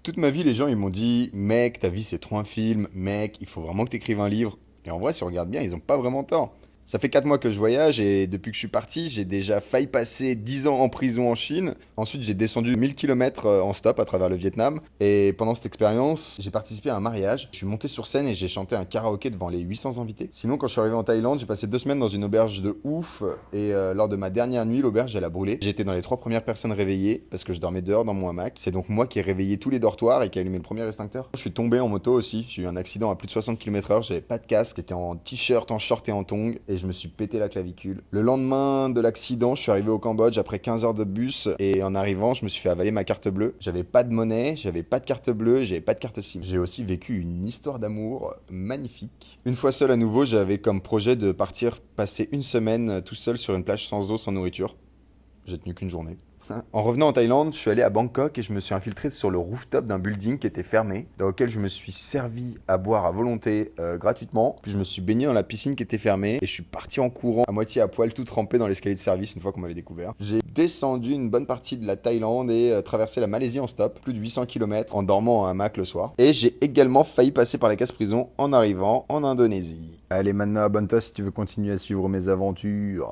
Toute ma vie, les gens ils m'ont dit, mec, ta vie c'est trop un film, mec, il faut vraiment que tu écrives un livre. Et en vrai, si on regarde bien, ils ont pas vraiment tort. Ça fait 4 mois que je voyage et depuis que je suis parti, j'ai déjà failli passer 10 ans en prison en Chine. Ensuite, j'ai descendu 1000 km en stop à travers le Vietnam. Et pendant cette expérience, j'ai participé à un mariage. Je suis monté sur scène et j'ai chanté un karaoké devant les 800 invités. Sinon, quand je suis arrivé en Thaïlande, j'ai passé 2 semaines dans une auberge de ouf. Et lors de ma dernière nuit, l'auberge, elle a brûlé. J'étais dans les 3 premières personnes réveillées parce que je dormais dehors dans mon hamac. C'est donc moi qui ai réveillé tous les dortoirs et qui ai allumé le premier extincteur. Je suis tombé en moto aussi. J'ai eu un accident à plus de 60 km/h. J'avais pas de casque. J'étais en t-shirt, en short et en tongs. Et je me suis pété la clavicule. Le lendemain de l'accident, je suis arrivé au Cambodge après 15 heures de bus. Et en arrivant, je me suis fait avaler ma carte bleue. J'avais pas de monnaie, j'avais pas de carte bleue, j'avais pas de carte SIM. J'ai aussi vécu une histoire d'amour magnifique. Une fois seul à nouveau, j'avais comme projet de partir passer une semaine tout seul sur une plage sans eau, sans nourriture. J'ai tenu qu'une journée. En revenant en Thaïlande, je suis allé à Bangkok et je me suis infiltré sur le rooftop d'un building qui était fermé, dans lequel je me suis servi à boire à volonté gratuitement. Puis je me suis baigné dans la piscine qui était fermée et je suis parti en courant, à moitié à poil, tout trempé dans l'escalier de service une fois qu'on m'avait découvert. J'ai descendu une bonne partie de la Thaïlande et traversé la Malaisie en stop, plus de 800 km en dormant en hamac le soir. Et j'ai également failli passer par la case prison en arrivant en Indonésie. Allez, maintenant abonne-toi si tu veux continuer à suivre mes aventures.